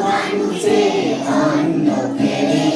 মানুষের অন্ন কেড়ে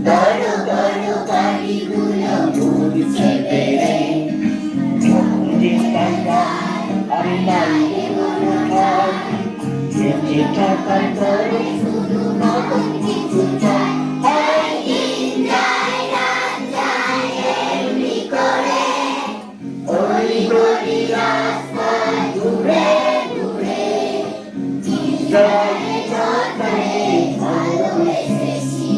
বড় বড় গাড়িগুলো উঠছে বেড়ে আমি বাইরে মনে হয় যে টাকার বড় শুধু নতুন কিছু চাই দিন যায় রাত যায় এমনি করে অলি গলি রাস্তা ঘুরে ঘুরে জলে চলে ভালোবেসেছি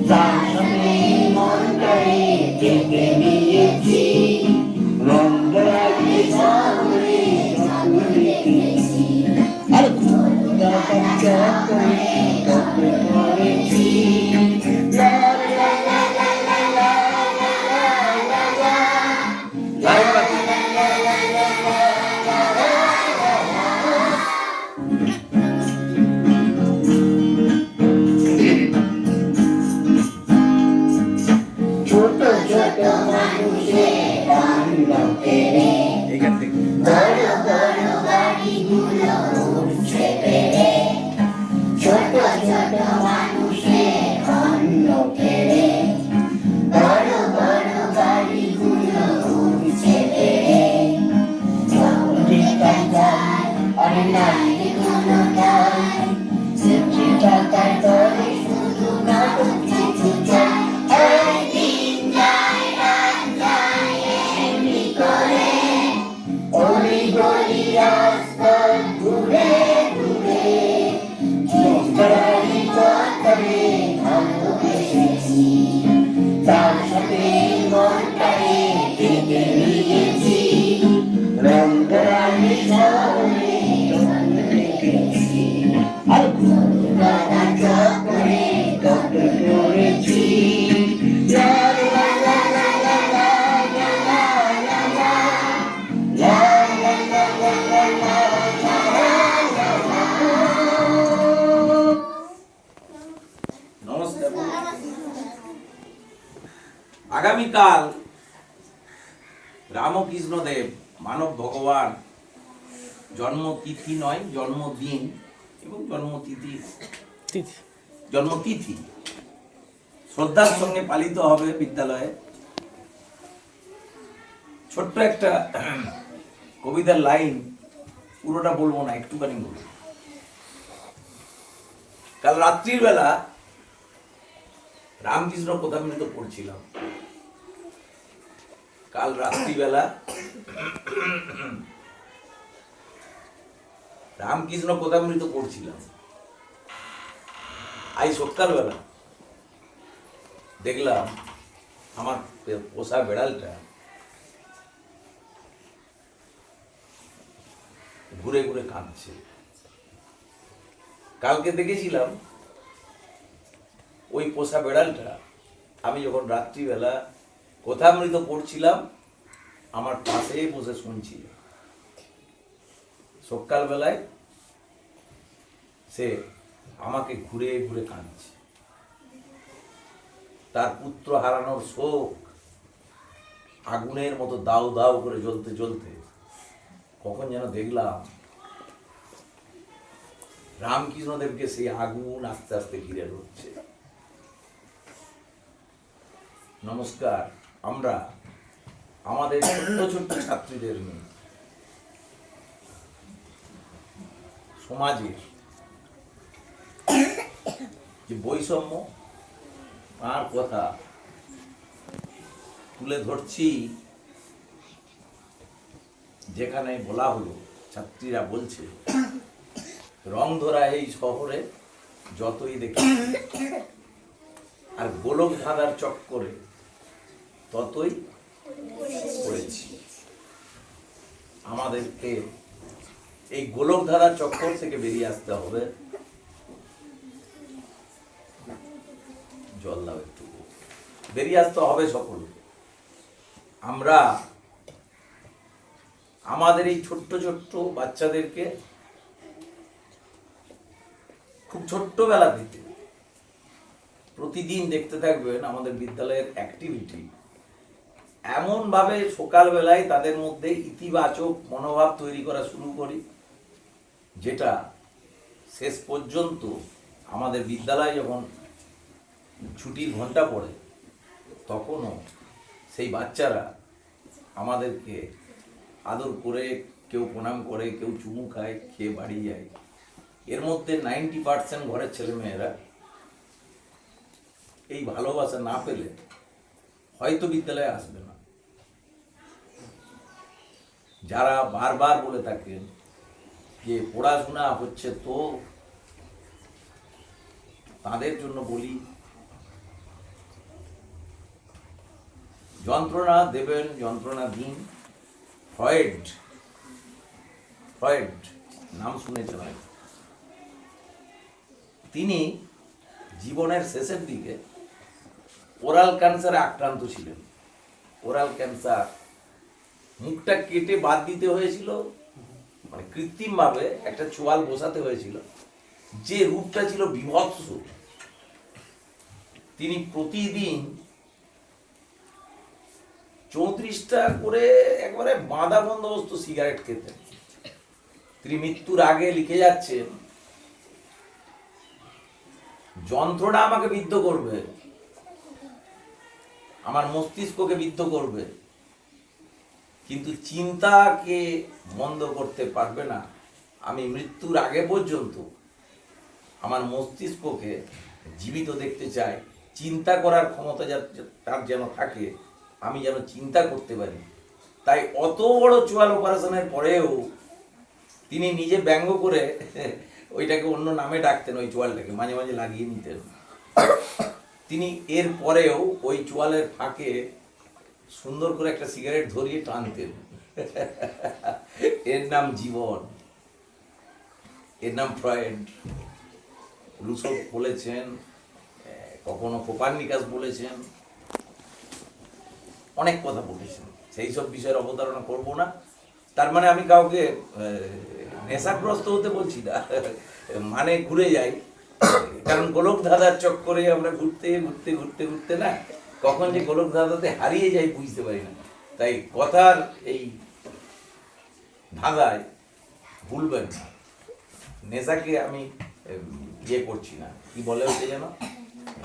তার সঙ্গে মনটারে ডেকে নিয়েছি রঙ্গরাজি শহরে স্বপ্ন দেখেছি আর চক্রে চক্রে করেছি লা লা লা লা লা লা লা লা লা লা ছোট ছোট মানুষের অন্ন কেড়ে বড় বড় গাড়িগুলো উঠছে বেড়ে ছোট ছোট মানুষের অন্ন কেড়ে বড় বড় গাড়িগুলো উঠছে বেড়ে আমি নাই কোনো নাই টাকার দরে শুধু নতুন কিছু চাই দিন যায় রাত যায় এমনি করে অলি গলি রাস্তা ঘুরে ঘুরে গাড়ি পথে ভালোবেসেছি তার সাথে মনটারে ডেকে নিয়েছি রঙ্গরাজি শহরে দেখেছি আর দাদা চক্রে চক্রে করেছি লা লা লা লা লা লা লা লা লা লা লা লা লা লা লা লা লা। নমস্কার। আগামীকাল রামকৃষ্ণদেব মানব ভগবান জন্মতিথি নয় জন্মদিন এবং জন্মতিথি শ্রদ্ধার সঙ্গে পালিত হবে বিদ্যালয়ে। ছোট্ট একটা কবিতার লাইন, পুরোটা বলবো না, একটুখানি বলবো। কাল রাত্রির বেলা রামকৃষ্ণ কথামৃত পড়ছিলাম। কাল রাত্রিবেলা রামকৃষ্ণ কথামৃত পড়ছিলাম। আজ সকালবেলা দেখলাম আমার পোষা বেড়ালটা ঘুরে ঘুরে কাঁদছে। কালকে দেখেছিলাম ওই পোষা বেড়ালটা আমি যখন রাত্রিবেলা কথামৃত পড়ছিলাম আমার পাশে বসে শুনছিল। সকালবেলায় সে আমাকে ঘুরে ঘুরে কাঁদছে। তার পুত্র হারানোর শোক আগুনের মতো দাউ দাউ করে জ্বলতে জ্বলতে কখন যেন দেখলাম রামকৃষ্ণদেবকে সেই আগুন আস্তে আস্তে ঘিরে ধরছে। নমস্কার। আমরা আমাদের ছোট্ট ছোট্ট ছাত্রীদের নিয়ে সমাজের যে বৈষম্য তার কথা তুলে ধরছি। যেখানে বলা হলো, ছাত্রীরা বলছে রং ধরা এই শহরে যতই দেখি আর গোলক ধাঁধার চক্করে ততই পড়েছি। আমাদেরকে এই গোলক ধাঁধার চক্কর থেকে বেরিয়ে আসতে হবে। জল দাও একটু। বেরিয়ে আসতে হবে সকলকে। আমরা আমাদের এই ছোট্ট ছোট্ট বাচ্চাদেরকে খুব ছোট্টবেলা থেকে প্রতিদিন দেখতে থাকবেন আমাদের বিদ্যালয়ের অ্যাক্টিভিটি এমন ভাবে সকালবেলায় তাদের মধ্যে ইতিবাচক মনোভাব তৈরি করা শুরু করি, যেটা শেষ পর্যন্ত আমাদের বিদ্যালয়ে যখন ছুটির ঘন্টা পড়ে তখনও সেই বাচ্চারা আমাদেরকে আদর করে, কেউ প্রণাম করে, কেউ চুমু খায়, খেয়ে বাড়ি যায়। এর মধ্যে 90% ঘরের ছেলেমেয়েরা এই ভালোবাসা না পেলে হয়তো বিদ্যালয়ে আসবে না। যারা বারবার বলে থাকেন যে পড়াশোনা হচ্ছে তো, তাদের জন্য বলি, যন্ত্রণা দেবেন, যন্ত্রণা দিন। ফ্রয়েড নাম শুনেছেন হয়তো। তিনি জীবনের শেষের দিকে ওরাল ক্যান্সারে আক্রান্ত ছিলেন। ওরাল ক্যান্সার, মুখটা কেটে বাদ দিতে হয়েছিল, মানে কৃত্রিমভাবে একটা চোয়াল বসাতে হয়েছিল। যে রূপটা ছিল বিভৎস। তিনি প্রতিদিন 34টা করে একবারে বাঁধা বন্দোবস্ত সিগারেট খেতেন। তিনি মৃত্যুর আগে লিখে যাচ্ছেন, যন্ত্রণা আমাকে বিদ্ধ করবে, আমার মস্তিষ্ককে বিদ্ধ করবে, কিন্তু চিন্তাকে বন্ধ করতে পারবে না। আমি মৃত্যুর আগে পর্যন্ত আমার মস্তিষ্ককে জীবিত দেখতে চাই। চিন্তা করার ক্ষমতা তার যেন থাকে, আমি যেন চিন্তা করতে পারি। তাই অত বড় চোয়াল অপারেশনের পরেও তিনি নিজে ব্যঙ্গ করে ওইটাকে অন্য নামে ডাকতেন, ওই চোয়ালটাকে মাঝে মাঝে লাগিয়ে নিতেন। তিনি এর পরেও ওই চোয়ালের ফাঁকে সুন্দর করে একটা সিগারেট ধরিয়ে টানতেন। এর নাম জীবন, এর নাম ফ্রয়েড। রুসো বলেছেন, কখনো কোপার্নিকাস বলেছেন, অনেক কথা বলেছেন। সেই সব বিষয়ের অবতারণা করব না। তার মানে আমি কাউকে নেশাগ্রস্ত হতে বলছি না, মানে ঘুরে যাই। কারণ গোলক ধাঁধার চক্করে আমরা ঘুরতে ঘুরতে ঘুরতে ঘুরতে না কখন যে গোলক ধাঁধাতে হারিয়ে যাই বুঝতে পারি না। তাই কথার এই ধাঁধায় ভুলবেন না। নেশাকে আমি ইয়ে করছি না, কি বলে হচ্ছে যেন,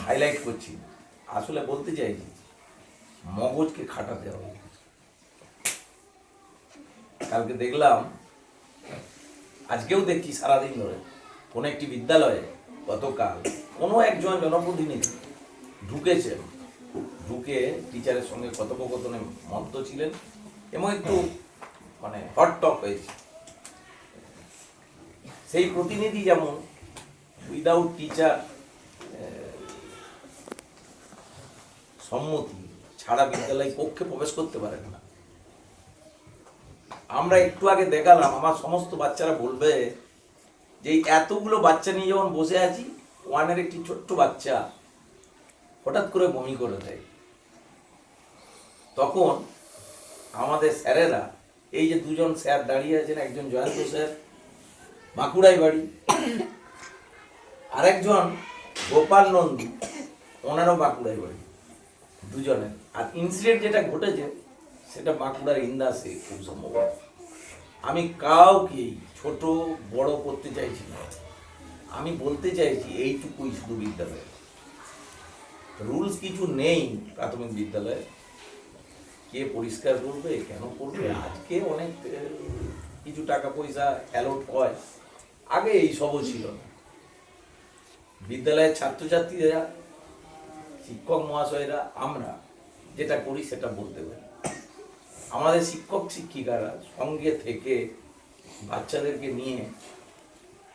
হাইলাইট করছি না। আসলে বলতে চাইছি মগজকে খাটাতে হবে। কালকে দেখলাম, আজকেও দেখছি সারাদিন ধরে, কোনো একটি বিদ্যালয়ে গতকাল কোনো একজন জনপ্রতিনিধি ঢুকেছেন, ঢুকে টিচারের সঙ্গে কথোপকথনে মত্ত ছিলেন এবং একটু মানে হট টক হয়েছে। সেই প্রতিনিধি যেমন উইদাউট টিচার সম্মতি ছাড়া বিদ্যালয় কক্ষে প্রবেশ করতে পারেন না। আমরা একটু আগে দেখালাম, আমার সমস্ত বাচ্চারা বলবে যে এতগুলো বাচ্চা নিয়ে যখন বসে আছি, ওয়ানের একটি ছোট্ট বাচ্চা হঠাৎ করে বমি করে দেয়। তখন আমাদের স্যারেরা, এই যে দুজন স্যার দাঁড়িয়ে আছেন, একজন জয়ন্ত স্যার বাঁকুড়ায় বাড়ি, আরেকজন গোপাল নন্দী, ওনারও বাঁকুড়ায় বাড়ি, দুজনের। আর ইনসিডেন্ট যেটা ঘটেছে সেটা বাঁকুড়ার ইন্দাসে খুব সম্ভব। আমি কাউকেই ছোট বড় করতে চাইছি না, আমি বলতে চাইছি এইটুকুই শুধু বিদ্যালয়ে রুলস কিছু নেই। প্রাথমিক বিদ্যালয়ে কে পরিষ্কার করবে, কেন করবে, আজকে অনেক কিছু টাকা পয়সা অ্যালট হয়, আগে এই সবও ছিল না। বিদ্যালয়ের ছাত্রছাত্রীরা, শিক্ষক মহাশয়রা, আমরা যেটা করি সেটা বলতে পারি। আমাদের শিক্ষক শিক্ষিকারা সঙ্গে থেকে বাচ্চাদেরকে নিয়ে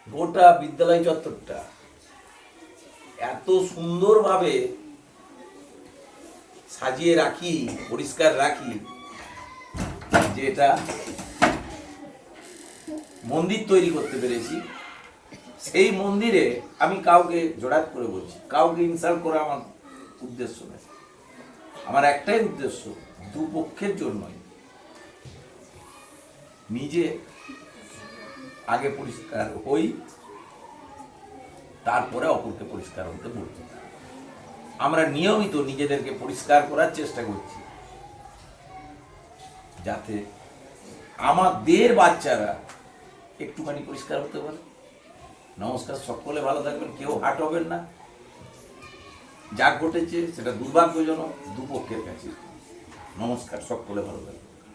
গোটা বিদ্যালয় চত্বরটা এত সুন্দরভাবে সাজিয়ে রাখি, পরিষ্কার রাখি, যে এটা মন্দির তৈরি করতে পেরেছি। সেই মন্দিরে আমি কাউকে জোড়াত করে বলছি, কাউকে ইনসাল্ট করা আমার উদ্দেশ্য নেই। আমার একটাই উদ্দেশ্য, দুপক্ষের জন্যই নিজে আগে পরিষ্কার হই, তারপরে অপরকে পরিষ্কার হতে বলতে। আমরা নিয়মিত নিজেদেরকে পরিষ্কার করার চেষ্টা করছি, যাতে আমাদের বাচ্চারা একটুখানি পরিষ্কার হতে পারে। নমস্কার, সকলে ভালো থাকবেন, কেউ হাট হবেন না। যা ঘটেছে সেটা দুর্ভাগ্যজনক দুপক্ষের কাছে। নমস্কার, সকলে ভালো থাকবেন।